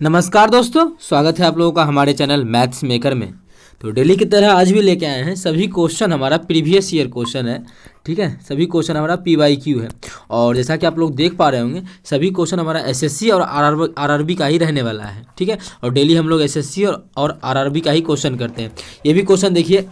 नमस्कार दोस्तों, स्वागत है आप लोगों का हमारे चैनल मैथ्स मेकर में। तो डेली की तरह आज भी लेके आए हैं सभी क्वेश्चन हमारा प्रीवियस ईयर क्वेश्चन है। ठीक है, सभी क्वेश्चन हमारा PYQ है और जैसा कि आप लोग देख पा रहे होंगे सभी क्वेश्चन हमारा SSC और RRB का ही रहने वाला है। ठीक है, और डेली हम लोग SSC और RRB का ही क्वेश्चन करते हैं। ये भी क्वेश्चन देखिए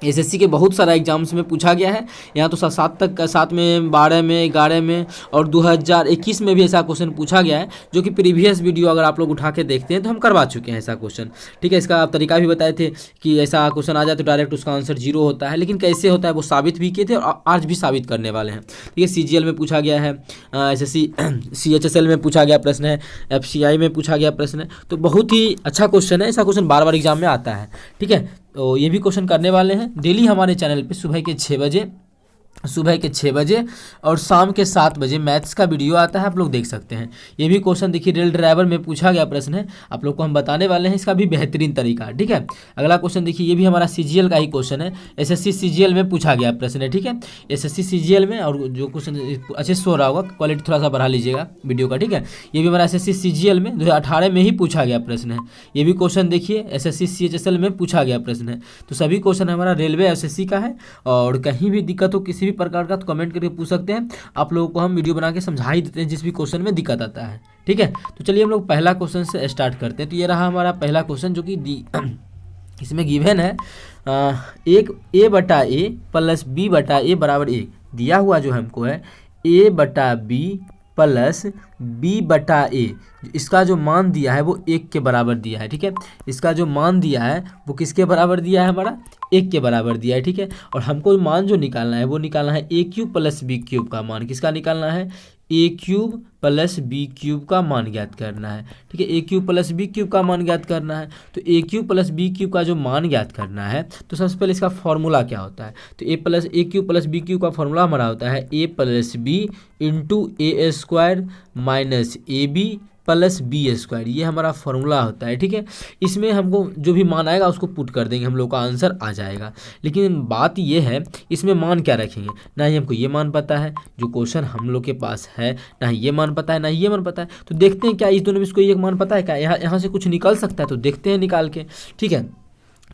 SSC के बहुत सारा एग्जाम्स में पूछा गया है। यहाँ तो 7 तक का 7 में 12 में 11 में और 2021 में भी ऐसा क्वेश्चन पूछा गया है, जो कि प्रीवियस वीडियो अगर आप लोग उठा के देखते हैं तो हम करवा चुके हैं ऐसा क्वेश्चन। ठीक है, इसका आप तरीका भी बताए थे कि ऐसा क्वेश्चन आ जाए तो डायरेक्ट उसका आंसर 0 होता है, लेकिन कैसे होता है वो साबित भी किए थे और आज भी साबित करने वाले हैं। ठीक है, CGL में पूछा गया है, SSC CHSL में पूछा गया प्रश्न है, FCI में पूछा गया प्रश्न है। तो बहुत ही अच्छा क्वेश्चन है, ऐसा क्वेश्चन बार बार एग्जाम में आता है। ठीक है, तो ये भी क्वेश्चन करने वाले हैं डेली हमारे चैनल पे सुबह के 6 बजे और शाम के 7 बजे मैथ्स का वीडियो आता है, आप लोग देख सकते हैं। ये भी क्वेश्चन देखिए रेल ड्राइवर में पूछा गया प्रश्न है, आप लोग को हम बताने वाले हैं इसका भी बेहतरीन तरीका। ठीक है, अगला क्वेश्चन देखिए, ये भी हमारा CGL का ही क्वेश्चन है, SSC CGL में पूछा गया प्रश्न है। ठीक है, SSC CGL में, और जो क्वेश्चन अच्छे से हो रहा होगा, क्वालिटी थोड़ा सा बढ़ा लीजिएगा वीडियो का। ठीक है, ये भी हमारा SSC CGL में 2018 में ही पूछा गया प्रश्न है। ये भी क्वेश्चन देखिए SSC CHSL में पूछा गया प्रश्न है। तो सभी क्वेश्चन हमारा रेलवे SSC का है, और कहीं भी दिक्कत हो किसी भी प्रकार का तो कमेंट करके पूछ सकते हैं, आप लोगों को हम वीडियो बना के समझा ही देते हैं जिस भी क्वेश्चन में दिक्कत आता है। ठीक है, तो चलिए हम लोग पहला क्वेश्चन से स्टार्ट करते हैं। तो ये रहा हमारा पहला क्वेश्चन, जो कि इसमें गिवन है एक A/A प्लस B/A बराबर 1 दिया हुआ जो हमको है A/B प्लस B/A, इसका जो मान दिया है वो 1 के बराबर दिया है। ठीक है, इसका जो मान दिया है वो किसके बराबर दिया है, हमारा 1 के बराबर दिया है। ठीक है, और हमको मान जो निकालना है वो निकालना है A³ प्लस B³ का मान। किसका निकालना है? A³ प्लस B³ का मान ज्ञात करना है। ठीक है, A³ प्लस B³ का मान ज्ञात करना है। तो A³ प्लस B³ का जो मान ज्ञात करना है, तो सबसे पहले इसका फॉर्मूला क्या होता है? तो A³ प्लस B³ का फॉर्मूला हमारा होता है A plus B into A² minus AB plus B²। ये हमारा फॉर्मूला होता है। ठीक है, इसमें हमको जो भी मान आएगा उसको पुट कर देंगे, हम लोग का आंसर आ जाएगा। लेकिन बात ये है, इसमें मान क्या रखेंगे? ना ही हमको ये मान पता है जो क्वेश्चन हम लोग के पास है, ना ही ये मान पता है, ना ही ये मान पता है। तो देखते हैं क्या इस दोनों में इसको एक मान पता है क्या, यहाँ से कुछ निकल सकता है, तो देखते हैं निकाल के। ठीक है,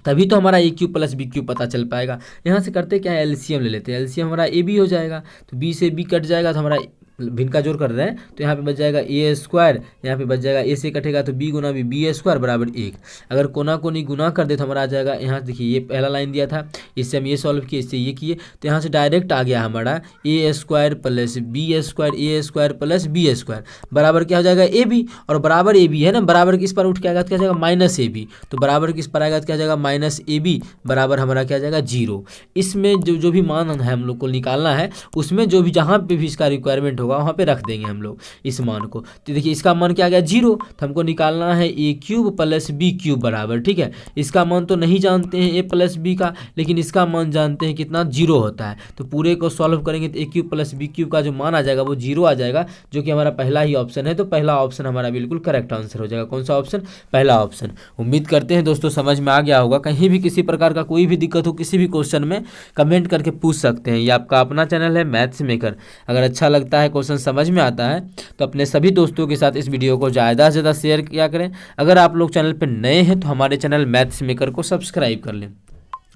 तभी तो हमारा A³ प्लस B³ पता चल पाएगा। यहाँ से करते क्या है, LCM ले लेते हैं। LCM हमारा AB हो जाएगा, तो B से B कट जाएगा, तो हमारा भिन्न का जोड़ कर रहे हैं, तो यहाँ पे बच जाएगा A², यहाँ पे बच जाएगा A से कटेगा तो B गुना B² बराबर 1। अगर कोना कोनी गुना कर दे तो हमारा आ जाएगा, यहाँ देखिए ये पहला लाइन दिया था, इससे हम ये सॉल्व किए, इससे ये किए, तो यहाँ से डायरेक्ट आ गया हमारा A² plus B² plus B² बराबर क्या हो जाएगा AB, और बराबर AB है ना, बराबर किस पर उठ के आएगा तो क्या जाएगा माइनस AB, तो बराबर किस पर आएगा तो क्या जाएगा माइनस AB बराबर हमारा क्या जाएगा 0। इसमें जो भी मान है हम लोग को निकालना है, उसमें जो भी जहाँ पे भी इसका रिक्वायरमेंट होगा वहाँ पे रख देंगे हम लोग इस मान को। तो देखिए इसका मान क्या आ गया 0, तो हमको निकालना है A³ प्लस B³ बराबर। ठीक है, इसका मान तो नहीं जानते हैं A प्लस B का, लेकिन इसका मान जानते हैं कितना 0 होता है। तो पूरे को सॉल्व करेंगे तो A³ प्लस B³ का जो मान आ जाएगा वो 0 आ जाएगा, जो कि हमारा पहला ही ऑप्शन है। तो पहला ऑप्शन हमारा बिल्कुल करेक्ट आंसर हो जाएगा। कौन सा ऑप्शन? पहला ऑप्शन। उम्मीद करते हैं दोस्तों समझ में आ गया होगा। कहीं भी किसी प्रकार का कोई भी दिक्कत हो किसी भी क्वेश्चन में, कमेंट करके पूछ सकते हैं। ये आपका अपना चैनल है मैथ्स मेकर। अगर अच्छा लगता है, क्वेश्चन समझ में आता है, तो अपने सभी दोस्तों के साथ इस वीडियो को ज़्यादा से ज़्यादा शेयर किया करें। अगर आप लोग चैनल पर नए हैं तो हमारे चैनल मैथ्स मेकर को सब्सक्राइब कर लें।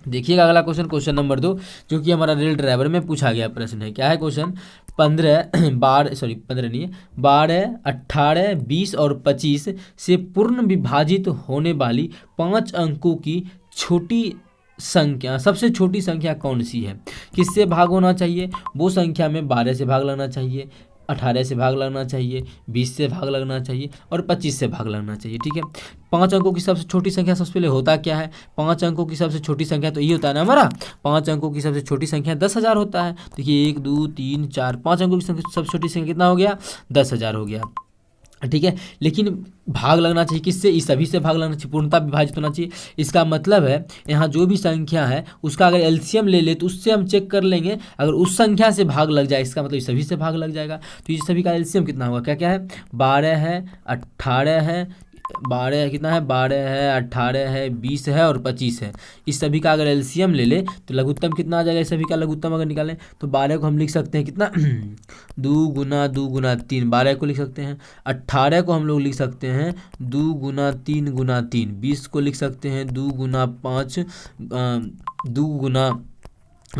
देखिएगा अगला क्वेश्चन, क्वेश्चन नंबर 2, जो कि हमारा रेल ड्राइवर में पूछा गया प्रश्न है। क्या है क्वेश्चन? 12, 18, 20 और 25 से पूर्ण विभाजित होने वाली 5 अंकों की छोटी संख्या, सबसे छोटी संख्या कौन सी है? किससे भाग होना चाहिए? वो संख्या में 12 से भाग लगना चाहिए, 18 से भाग लगना चाहिए, 20 से भाग लगना चाहिए और 25 से भाग लगना चाहिए। ठीक है, 5 अंकों की सबसे छोटी संख्या सबसे पहले होता क्या है? 5 अंकों की सबसे छोटी संख्या तो ये होता है ना हमारा, 5 अंकों की सबसे छोटी संख्या 10,000 होता है। देखिए 1 2 3 4 5 अंकों की सबसे छोटी संख्या कितना हो गया? 10,000 हो गया। ठीक है, लेकिन भाग लगना चाहिए किससे? इस सभी से भाग लगना चाहिए, पूर्णतः विभाजित होना चाहिए। इसका मतलब है यहाँ जो भी संख्या है उसका अगर LCM ले ले तो उससे हम चेक कर लेंगे, अगर उस संख्या से भाग लग जाए इसका मतलब इस सभी से भाग लग जाएगा। तो ये सभी का LCM कितना होगा? क्या क्या है? 12 है, 18 है, 12 कितना है, 12 है, 18 है, 20 है और 25 है। इस सभी का अगर एलसीएम ले ले तो लघुत्तम कितना आ जाएगा, इस सभी का लघुत्तम अगर निकालें तो 12 को हम लिख सकते हैं कितना 2 × 2 × 3, 12 को लिख सकते हैं। 18 को हम लोग लिख सकते हैं 2 × 3 × 3। 20 को लिख सकते हैं 2 × 5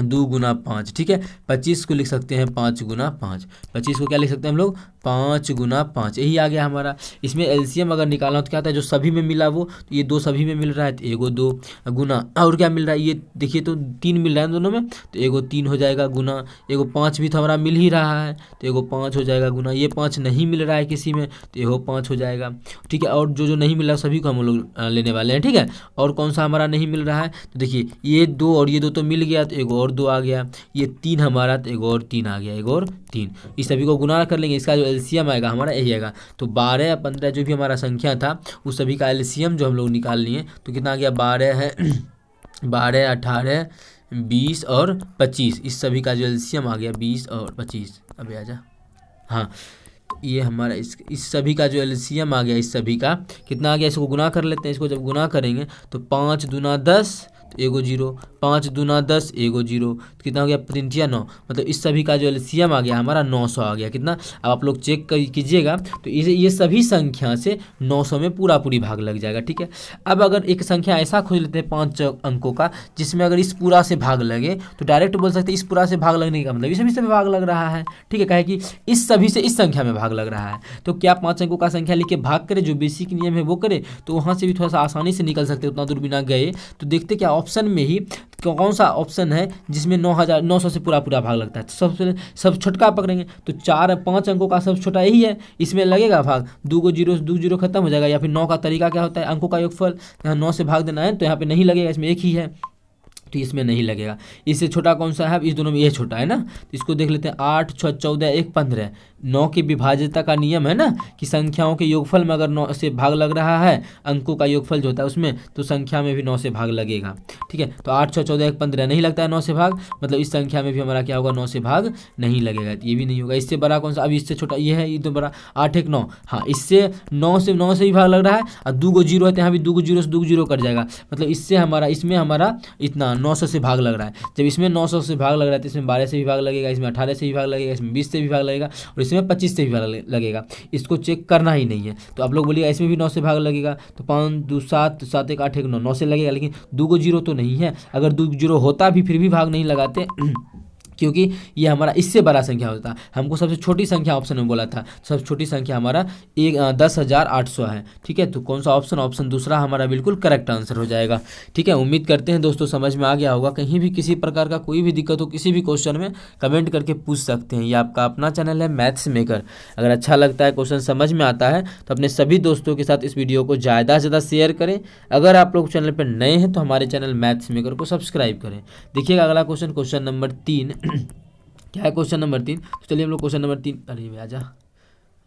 2 × 5, ठीक है। 25 को लिख सकते हैं 5 × 5। 25 को क्या लिख सकते हैं हम लोग, 5 × 5। यही आ गया हमारा। इसमें एलसीएम अगर निकालना तो क्या आता है, जो सभी में मिला वो, तो ये 2 सभी में मिल रहा है तो एगो 2 गुना, और क्या मिल रहा है ये देखिए तो 3 मिल रहा है दोनों में, तो एगो 3 हो जाएगा गुना, एगो 5 भी तो हमारा मिल ही रहा है तो एगो 5 हो जाएगा गुना, ये 5 नहीं मिल रहा है किसी में तो एगो 5 हो जाएगा, ठीक है। और जो जो नहीं मिल रहा है सभी को हम लोग लेने वाले हैं, ठीक है। और कौन सा हमारा नहीं मिल रहा है, तो देखिए ये 2 और ये 2 तो मिल गया तो एगो और 2 आ गया, ये 3 हमारा तो एगो और 3 आ गया, एगो और 3। इस सभी को गुना कर लेंगे, इसका जो एलसीएम आएगा हमारा यही आएगा। तो 12 या 15 जो भी हमारा संख्या था उस सभी का एलसीएम जो हम लोग निकाल लिए तो कितना आ गया, 12 है 12, 18, 20 और 25। इस सभी का जो एलसीएम आ गया 20 और 25। अबे आजा, हाँ ये हमारा इस सभी का जो एलसीएम आ गया, इस सभी का कितना आ गया, इसको गुना कर लेते हैं। इसको जब गुना करेंगे तो 5 दूना 10 तो एगो 0, 5 दूना 10 एगो 0, तो कितना हो गया 3 × 9, मतलब इस सभी का जो एलसीएम आ गया हमारा 900 आ गया। कितना, अब आप लोग चेक कीजिएगा तो ये सभी संख्या से 900 में पूरा पूरी भाग लग जाएगा, ठीक है। अब अगर एक संख्या ऐसा खोज लेते हैं 5 अंकों का जिसमें अगर इस पूरा से भाग लगे तो डायरेक्ट बोल सकते हैं इस पूरा से भाग लगने का मतलब इस सभी से भाग लग रहा है, ठीक है। कहे कि इस सभी से इस संख्या में भाग लग रहा है, तो क्या 5 अंकों का संख्या लिख के भाग करे, जो बेसिक नियम है वो करे, तो वहाँ से भी थोड़ा सा आसानी से निकल सकते, उतना दूर बिना गए। तो देखते क्या ऑप्शन में ही कौन सा ऑप्शन है जिसमें 9,900 से पूरा पूरा भाग लगता है। तो सब छोटका पकड़ेंगे तो 4-5 अंकों का सब छोटा यही है, इसमें लगेगा भाग, 2 को 0 से 2 0 खत्म हो जाएगा। या फिर 9 का तरीका क्या होता है, अंकों का योगफल, यहाँ 9 से भाग देना है तो यहाँ पे नहीं लगेगा, इसमें एक ही है तो इसमें नहीं लगेगा। इससे छोटा कौन सा है, इस दोनों में ये छोटा है ना, तो इसको देख लेते हैं 8, 6, 14, 1, 15। 9 की विभाज्यता का नियम है ना कि संख्याओं के योगफल में अगर 9 से भाग लग रहा है, अंकों का योगफल जो होता है उसमें, तो संख्या में भी 9 से भाग लगेगा, ठीक है। तो 8, 6, 14, 1, 15 नहीं लगता है 9 से भाग, मतलब इस संख्या में भी हमारा क्या होगा, 9 से भाग नहीं लगेगा, तो ये भी नहीं होगा। इससे बड़ा कौन सा, अब इससे छोटा ये है, ये तो बड़ा 8, 1, 9, हाँ इससे 9 से भी भाग लग रहा है, और 2 को 0 है तो यहाँ भी 2 को 0 से 2 को 0 कट जाएगा, मतलब इससे हमारा इसमें हमारा इतना 900 से भाग लग रहा है। जब इसमें 900 से भाग लग रहा है तो इसमें 12 से भी भाग लगेगा, इसमें 18 से भी भाग लगेगा, इसमें 20 से भी भाग लगेगा और इसमें 25 से भी भाग लगेगा। इसको चेक करना ही नहीं है। तो आप लोग बोलिएगा इसमें भी 9 से भाग लगेगा, तो 5 2 7 7 1 8 1 9 9 से लगेगा, लेकिन 2 को 0 तो नहीं है। अगर 2 0 होता भी फिर भी भाग नहीं लगाते क्योंकि ये हमारा इससे बड़ा संख्या होता है। हमको सबसे छोटी संख्या ऑप्शन में बोला था, सबसे छोटी संख्या हमारा 10,800 है, ठीक है। तो कौन सा ऑप्शन, ऑप्शन दूसरा हमारा बिल्कुल करेक्ट आंसर हो जाएगा, ठीक है। उम्मीद करते हैं दोस्तों समझ में आ गया होगा। कहीं भी किसी प्रकार का कोई भी दिक्कत हो किसी भी क्वेश्चन में कमेंट करके पूछ सकते हैं। ये आपका अपना चैनल है मैथ्स मेकर। अगर अच्छा लगता है, क्वेश्चन समझ में आता है तो अपने सभी दोस्तों के साथ इस वीडियो को ज़्यादा से ज़्यादा शेयर करें। अगर आप लोग चैनल पर नए हैं तो हमारे चैनल मैथ्स मेकर को सब्सक्राइब करें। देखिएगा अगला क्वेश्चन, क्वेश्चन नंबर 3 क्या है, क्वेश्चन नंबर 3। तो चलिए हम लोग क्वेश्चन नंबर 3, अरे आजा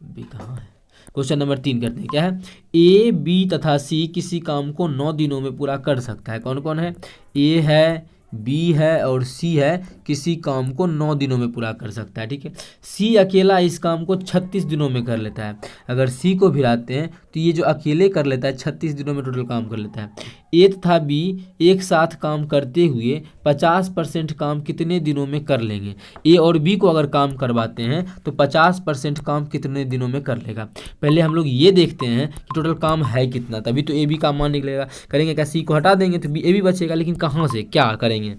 बी कहाँ है, क्वेश्चन नंबर 3 करते हैं। क्या है, ए बी तथा सी किसी काम को 9 दिनों में पूरा कर सकता है। कौन कौन है, ए है, बी है और सी है, किसी काम को 9 दिनों में पूरा कर सकता है, ठीक है। सी अकेला इस काम को 36 दिनों में कर लेता है। अगर सी को भिड़ाते हैं तो ये जो अकेले कर लेता है 36 दिनों में टोटल काम कर लेता है। ए तथा बी एक साथ काम करते हुए 50% काम कितने दिनों में कर लेंगे। ए और बी को अगर काम करवाते हैं तो 50% काम कितने दिनों में कर लेगा। पहले हम लोग ये देखते हैं कि टोटल काम है कितना, तभी तो ए बी का मान निकलेगा। करेंगे क्या, सी को हटा देंगे तो ए बी बचेगा, लेकिन कहाँ से क्या करेंगे।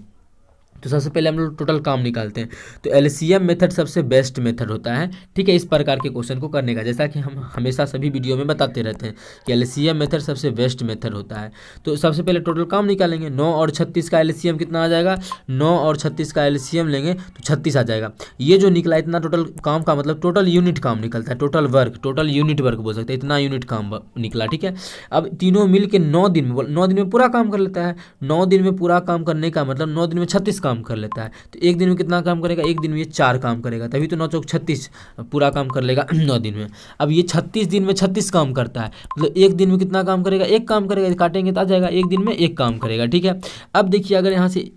तो सबसे पहले हम लोग टोटल काम निकालते हैं। तो एलसीएम मेथड सबसे बेस्ट मेथड होता है, ठीक है, इस प्रकार के क्वेश्चन को करने का। जैसा कि हम हमेशा सभी वीडियो में बताते रहते हैं कि एलसीएम मेथड सबसे बेस्ट मेथड होता है। तो सबसे पहले टोटल काम निकालेंगे। 9 और 36 का एलसीएम कितना आ जाएगा, 9 और 36 का एलसीएम लेंगे तो 36 आ जाएगा। ये जो निकला इतना टोटल काम का मतलब टोटल यूनिट काम निकलता है, total work, total unit work बोल सकते हैं, इतना यूनिट काम निकला, ठीक है। अब तीनों मिल के 9 दिन में पूरा काम कर लेता है। 9 दिन में पूरा काम करने का मतलब 9 दिन में 36 काम कर लेता है। तो एक दिन में कितना काम करेगा, एक दिन में ये 4 काम करेगा, तभी तो 9 चौक 36 पूरा काम कर लेगा 9 दिन में। अब ये 36 दिन में 36 काम करता है, मतलब एक दिन में कितना काम करेगा, एक काम करेगा, काटेंगे तो आ जाएगा, एक दिन में एक काम करेगा, ठीक है। अब देखिए अगर यहाँ से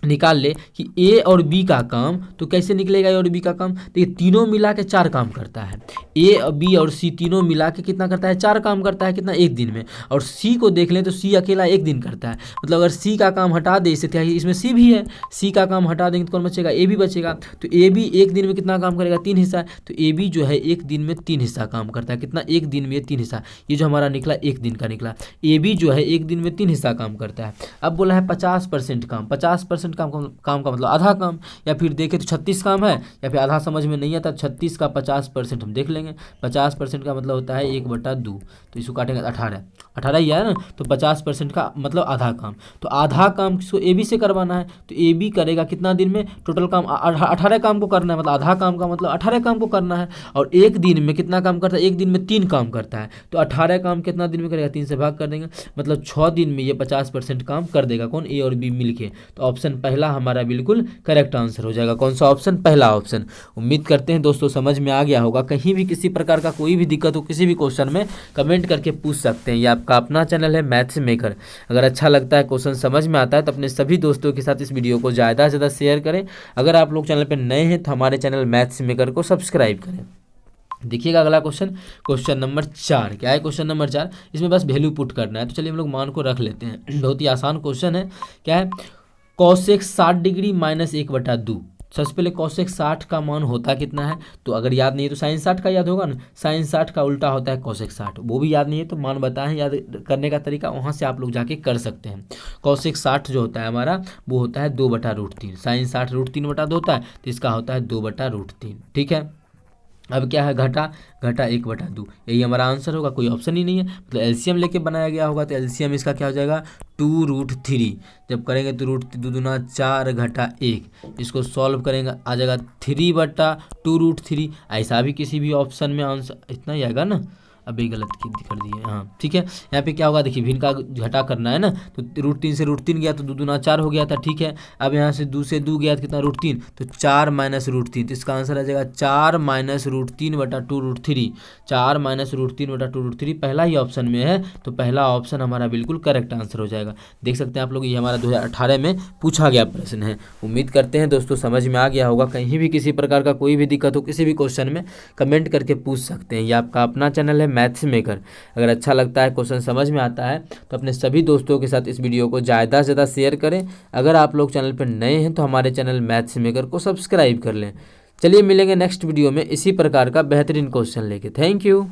निकाल ले कि ए और बी का काम, तो कैसे निकलेगा ए और बी का काम? देखिए तीनों मिला के 4 काम करता है। ए, बी और सी तीनों मिला के कितना करता है? 4 काम करता है। कितना? एक दिन में। और सी को देख लें तो सी अकेला एक दिन करता है। मतलब अगर सी का काम हटा दे, इससे इसमें सी भी है, सी का काम हटा देंगे तो कौन बचेगा? ए बी बचेगा। तो ए बी एक दिन में कितना काम करेगा? 3 हिस्सा। तो ए बी जो है एक दिन में 3 हिस्सा काम करता है। कितना? एक दिन में 3 हिस्सा। ये जो हमारा निकला एक दिन का निकला। ए बी जो है एक दिन में 3 हिस्सा काम करता है। अब बोला है 50% काम। 50% काम का मतलब आधा काम, या फिर देखें तो 36 काम है, या फिर आधा समझ में नहीं आता 36 का 50% हम देख लेंगे। 50% का मतलब होता है 1/2, तो इसको काटेंगे 18 ही है ना। तो 50% का मतलब आधा काम। तो आधा काम किसको? ए बी से करवाना है। तो ए बी करेगा कितना दिन में? टोटल काम 18 काम को करना है, मतलब आधा काम का मतलब 18 काम को करना है। और एक दिन में कितना काम करता है? एक दिन में 3 काम करता है। तो 18 काम कितना दिन में करेगा? 3 से भाग कर देंगे, मतलब 6 दिन में ये 50% काम कर देगा। कौन? ए और बी मिलके। तो ऑप्शन पहला हमारा बिल्कुल करेक्ट आंसर हो जाएगा। कौन सा ऑप्शन? पहला ऑप्शन। उम्मीद करते हैं दोस्तों समझ में आ गया होगा। कहीं भी किसी प्रकार का कोई भी दिक्कत हो किसी भी क्वेश्चन में, कमेंट करके पूछ सकते हैं। ये आपका अपना चैनल है मैथ्स मेकर। अगर अच्छा लगता है, क्वेश्चन समझ में आता है, तो अपने सभी दोस्तों के साथ इस वीडियो को ज़्यादा से ज़्यादा शेयर करें। अगर आप लोग चैनल पर नए हैं तो हमारे चैनल मैथ्स मेकर को सब्सक्राइब करें। देखिएगा अगला क्वेश्चन, क्वेश्चन नंबर 4। क्या है क्वेश्चन नंबर 4? इसमें बस वैल्यू पुट करना है। तो चलिए हम लोग मान को रख लेते हैं। बहुत ही आसान क्वेश्चन है। क्या है? Cosec 60 degree minus 1/2। सबसे पहले कॉसेक 60 का मान होता कितना है? तो अगर याद नहीं है तो साइन 60 का याद होगा ना। साइन 60 का उल्टा होता है कॉसेक 60। वो भी याद नहीं है तो मान बताएं, याद करने का तरीका वहाँ से आप लोग जाके कर सकते हैं। कॉसेक 60 जो होता है हमारा, वो होता है 2/√3। साइन 60 √3/2 होता है, तो इसका होता है 2/√3। ठीक है। अब क्या है? घटा 1/2, यही हमारा आंसर होगा। कोई ऑप्शन ही नहीं है, मतलब एलसीएम लेके बनाया गया होगा। तो एलसीएम इसका क्या हो जाएगा? 2√3। जब करेंगे तो √2 दूना 4 घटा 1, इसको सॉल्व करेंगे आ जाएगा 3/2√3। ऐसा भी किसी भी ऑप्शन में आंसर इतना ही आएगा ना। अभी गलत कर दिए, हाँ ठीक है। यहाँ पे क्या होगा? देखिए भिन्न का घटा करना है ना, तो √3 से √3 गया तो 2 दूना 4 हो गया था। ठीक है। अब यहाँ से 2 से 2 गया तो कितना? √3, तो 4 - √3। तो इसका आंसर आ जाएगा 4 - √3/2√3। 4 - √3/2√3 पहला ही ऑप्शन में है, तो पहला ऑप्शन हमारा बिल्कुल करेक्ट आंसर हो जाएगा। देख सकते हैं आप लोग, ये हमारा 2018 में पूछा गया प्रश्न है। उम्मीद करते हैं दोस्तों समझ में आ गया होगा। कहीं भी किसी प्रकार का कोई भी दिक्कत हो किसी भी क्वेश्चन में, कमेंट करके पूछ सकते हैं। ये आपका अपना चैनल है मैथ्स मेकर। अगर अच्छा लगता है, क्वेश्चन समझ में आता है, तो अपने सभी दोस्तों के साथ इस वीडियो को ज़्यादा से ज़्यादा शेयर करें। अगर आप लोग चैनल पर नए हैं तो हमारे चैनल मैथ्स मेकर को सब्सक्राइब कर लें। चलिए मिलेंगे नेक्स्ट वीडियो में इसी प्रकार का बेहतरीन क्वेश्चन लेके। Thank you.